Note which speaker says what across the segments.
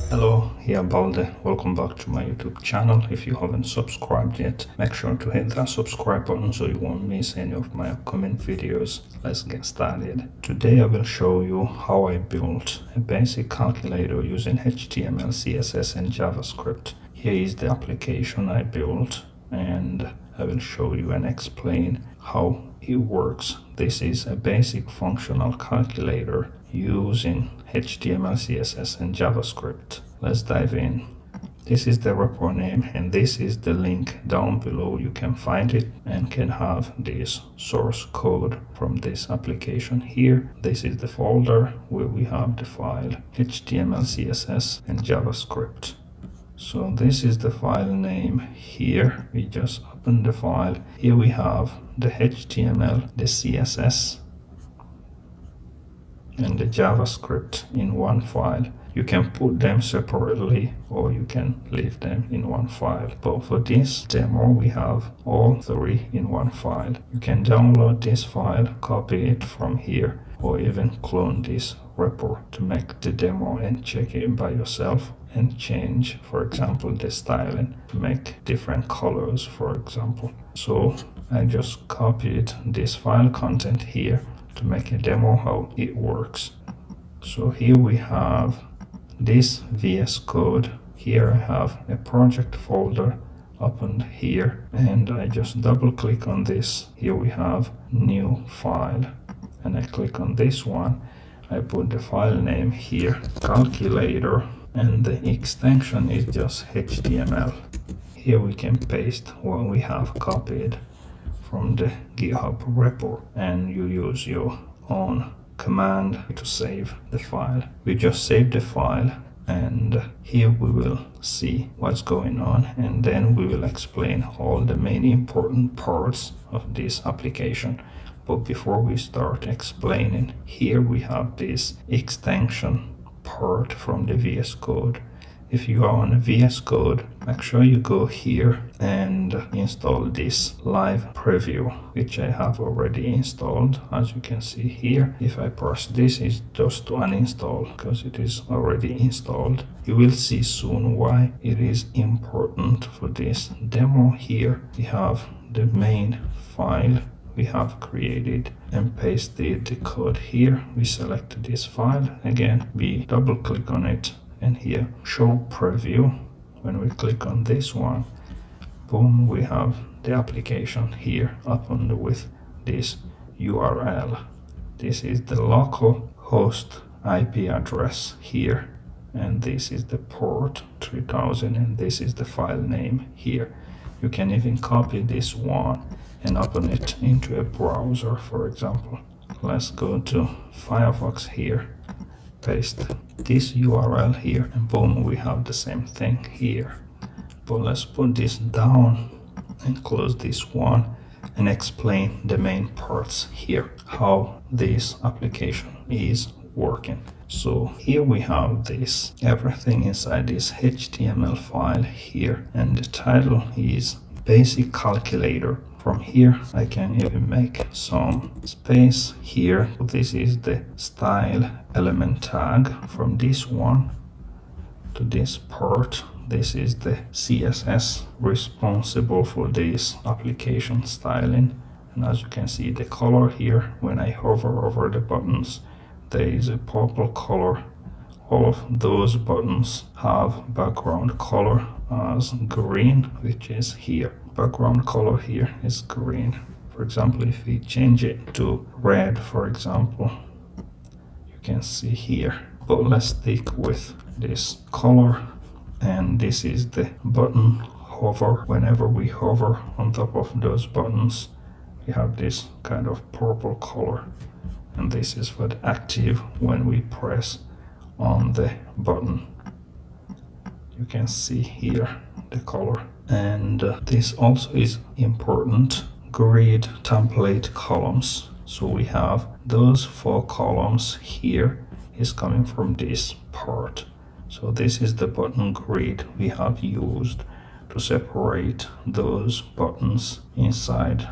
Speaker 1: Hello, here Balde. Welcome back to my YouTube channel. If you haven't subscribed yet, make sure to hit that subscribe button so you won't miss any of my upcoming videos. Let's get started. Today I will show you how I built a basic calculator using HTML, CSS and JavaScript. Here is the application I built, and I will show you and explain how it works. This is a basic functional calculator using HTML, CSS and JavaScript. Let's dive in. This is the repo name and this is the link down below. You can find it and can have this source code from this application here. This is the folder where we have the file HTML, CSS and JavaScript. So this is the file name here. We just open the file. Here we have the HTML, the CSS and the JavaScript in one file. You can put them separately or you can leave them in one file. But for this demo, we have all three in one file. You can download this file, copy it from here, or even clone this repo to make the demo and check it by yourself and change, for example, the styling to make different colors, for example. So I just copied this file content here to make a demo how it works. So here we have this VS Code. Here I have a project folder opened here, and I just double click on this. Here we have new file, and I click on this one. I put the file name here, calculator, and the extension is just HTML. Here we can paste what we have copied from the GitHub repo, and you use your own command to save the file. We just save the file, and here we will see what's going on, and then we will explain all the main important parts of this application. But before we start explaining, here we have this extension part from the VS Code. If you are on VS Code, make sure you go here and install this live preview, which I have already installed. As you can see here, if I press this, it's just to uninstall because it is already installed. You will see soon why it is important for this demo. Here we have the main file we have created and pasted the code here. We select this file. Again, we double click on it, and here show preview. When we click on this one, boom, we have the application here opened with this URL. This is the local host IP address here, and this is the port 3000, and this is the file name here. You can even copy this one and open it into a browser, for example. Let's go to Firefox here, paste this URL here, and boom, we have the same thing here. But let's put this down and close this one and explain the main parts here, how this application is working. So here we have this, everything inside this HTML file here, and the title is basic calculator. From here I can even make some space here. This is the style element tag. From this one to this part, this is the CSS responsible for this application styling. And as you can see, the color here, when I hover over the buttons, there is a purple color. All of those buttons have background color as green, which is here. Background color here is green. For example, if we change it to red, for example, you can see here. But let's stick with this color, and this is the button hover. Whenever we hover on top of those buttons, we have this kind of purple color, and this is for the active when we press on the button. You can see here the color. And this also is important, grid template columns. So we have those 4 columns here is coming from this part. So this is the button grid we have used to separate those buttons inside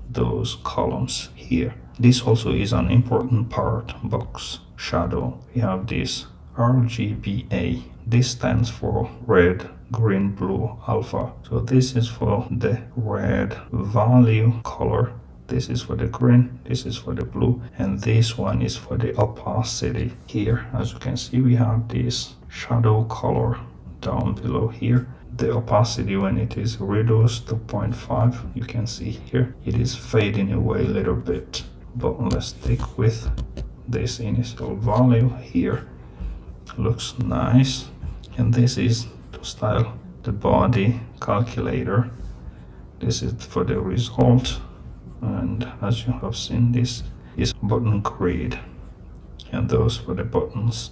Speaker 1: those columns here. This also is an important part, box shadow. We have this RGBA. This stands for red, green, blue, alpha. So this is for the red value color. This is for the green, this is for the blue, and this one is for the opacity. Here, as you can see, we have this shadow color down below here. The opacity, when it is reduced to 0.5, you can see here, it is fading away a little bit. But let's stick with this initial value here. Looks nice. And this is to style the body calculator. This is for the result. And as you have seen, this is button grid, and those for the buttons,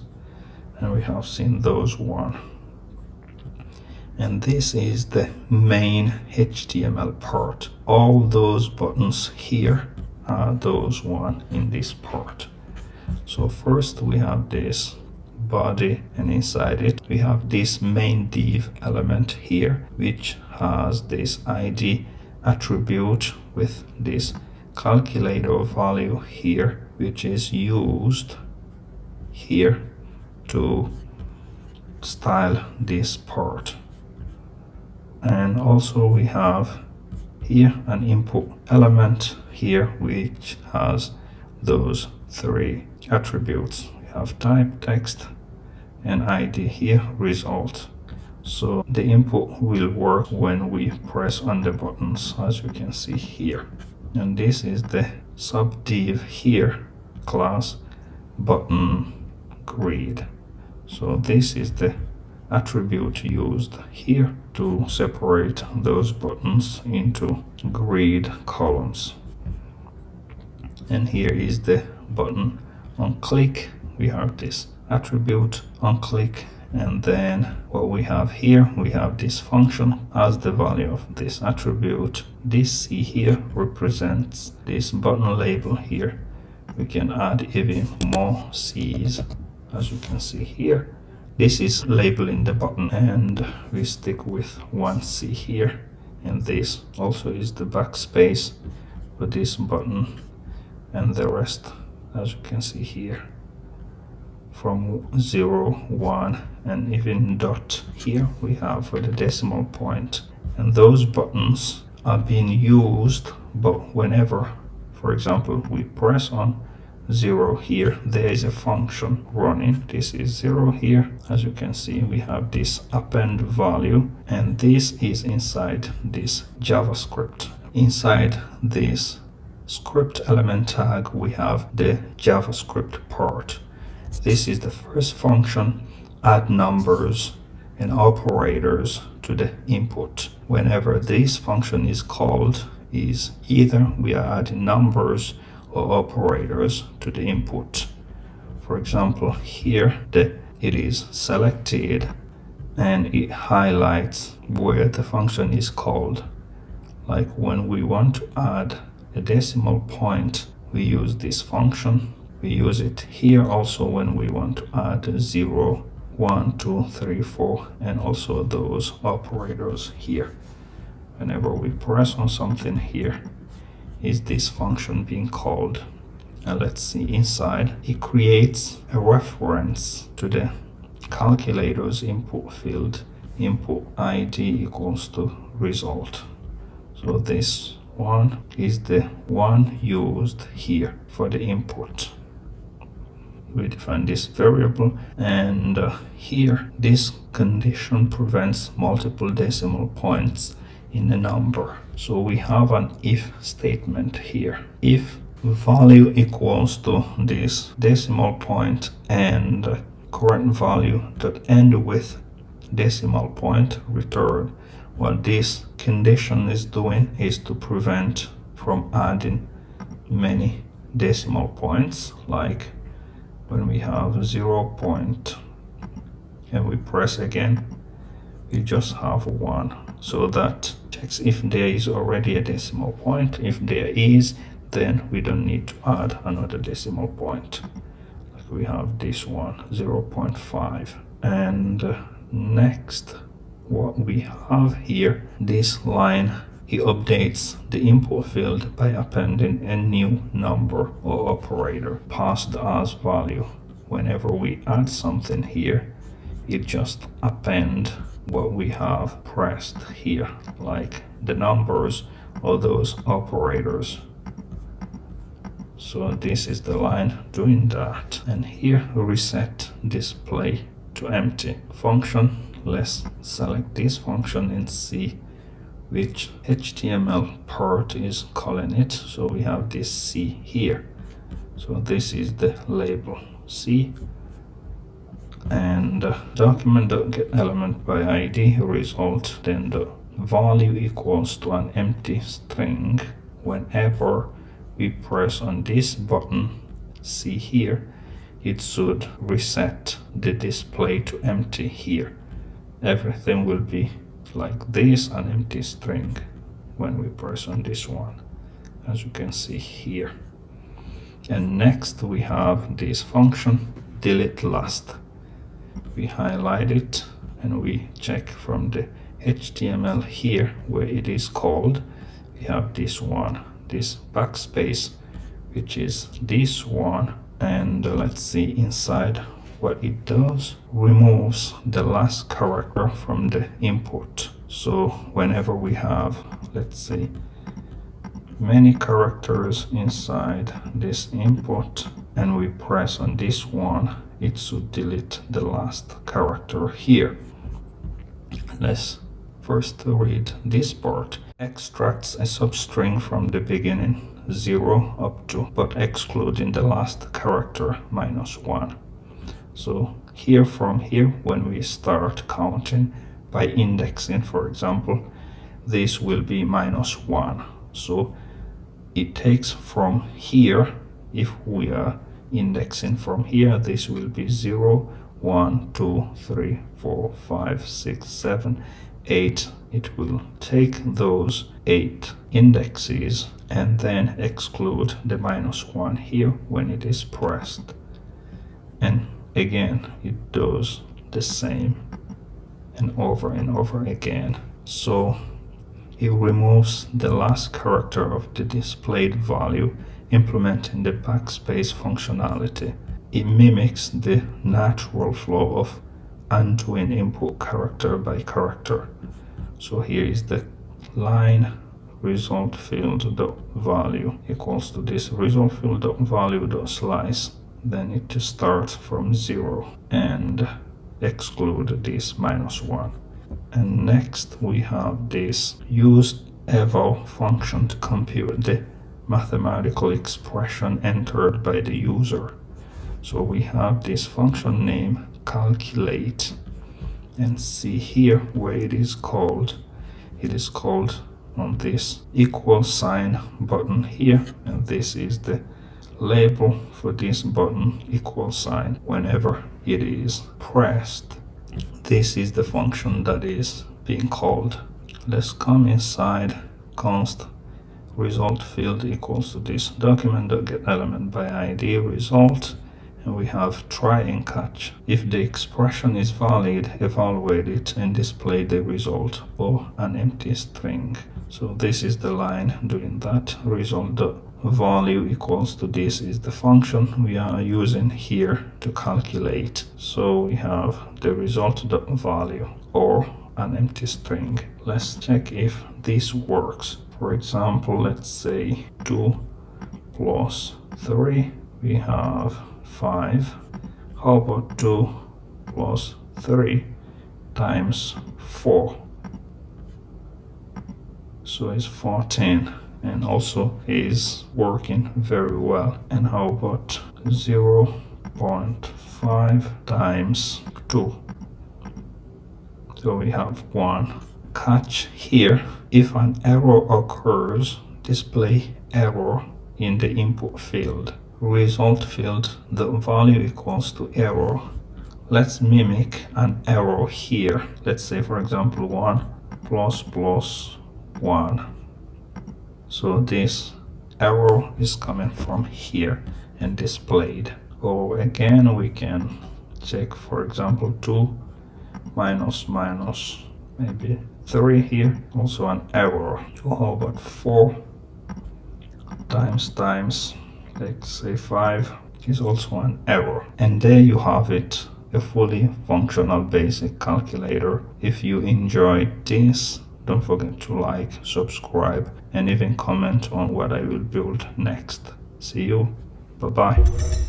Speaker 1: and we have seen those one. And this is the main HTML part. All those buttons here are those one in this part. So first we have this body, and inside it we have this main div element here, which has this ID attribute with this calculator value here, which is used here to style this part. And also we have here an input element here which has those three attributes. We have type, text, and ID here, result. So the input will work when we press on the buttons, as you can see here. And this is the subdiv here, class button grid. So this is the attribute used here to separate those buttons into grid columns. And here is the button on click. We have this attribute on click. And then what we have here, we have this function as the value of this attribute. This C here represents this button label here. We can add even more C's, as you can see here. This is labeling the button, and we stick with one C here. And this also is the backspace for this button, and the rest, as you can see here, from 0, 1, and even dot here we have for the decimal point. And those buttons are being used, but whenever, for example, we press on 0 here, there is a function running. This is 0 here. As you can see, we have this append value, and this is inside this JavaScript. Inside this script element tag, we have the JavaScript part. This is the first function, add numbers and operators to the input. Whenever this function is called, is either we are adding numbers or operators to the input. For example, here it is selected and it highlights where the function is called. Like when we want to add a decimal point, we use this function. We use it here also when we want to add 0, 1, 2, 3, 4, and also those operators here. Whenever we press on something here, is this function being called. And let's see inside, it creates a reference to the calculator's input field, input ID equals to result. So this one is the one used here for the input. We define this variable, and here this condition prevents multiple decimal points in a number. So we have an if statement here. If value equals to this decimal point and current value that end with decimal point, return. What this condition is doing is to prevent from adding many decimal points, like when we have 0 point and we press again, we just have 1. So that checks if there is already a decimal point. If there is, then we don't need to add another decimal point. Like we have this one, 0.5. And next, what we have here, this line, it updates the input field by appending a new number or operator passed as value. whenever we add something here, it just append what we have pressed here, like the numbers or those operators. So this is the line doing that. And here reset display to empty function. Let's select this function and see which HTML part is calling it. So we have this C here. So this is the label C, and document.getElement by ID result, then the value equals to an empty string. Whenever we press on this button C here, it should reset the display to empty here. Everything will be like this, an empty string, when we press on this one, as you can see here. And next we have this function delete last. We highlight it and we check from the HTML here where it is called. We have this one, this backspace, which is this one, and let's see inside what it does. Removes the last character from the input. So whenever we have, let's see, many characters inside this input and we press on this one, it should delete the last character here. Let's first read this part. Extracts a substring from the beginning 0 up to, but excluding the last character -1. So here, from here, when we start counting by indexing, for example, this will be -1. So it takes from here. If we are indexing from here, this will be 0, 1, 2, 3, 4, 5, 6, 7, 8. It will take those 8 indexes and then exclude the -1 here when it is pressed. And again, it does the same and over again. So it removes the last character of the displayed value, implementing the backspace functionality. It mimics the natural flow of undoing input character by character. So here is the line result field dot value equals to this result field dot value dot slice. Then it starts from 0 and exclude this -1. And next we have this use eval function to compute the mathematical expression entered by the user. So we have this function name calculate, and see here where it is called. It is called on this equal sign button here, and this is the label for this button equal sign. Whenever it is pressed, this is the function that is being called. Let's come inside const result field equals to this document.getElement by ID result, and we have try and catch. If the expression is valid, evaluate it and display the result or an empty string. So this is the line doing that. Result.value equals to this is the function we are using here to calculate. So we have the result.value or an empty string. Let's check if this works. For example, let's say 2 plus 3, we have 5. How about 2 plus 3 times 4? So it's 14, and also is working very well. And how about 0.5 times 2? So we have 1. Catch here, if an error occurs, display error in the input field. Result field, the value equals to error. Let's mimic an error here. Let's say, for example, 1 plus 1. So this error is coming from here and displayed. Or again, we can check, for example, 2 minus maybe 3 here, also an error. How about 4 times, let's say 5 It is also an error. And there you have it, a fully functional basic calculator. If you enjoyed this, don't forget to like, subscribe, and even comment on what I will build next. See you. Bye-bye.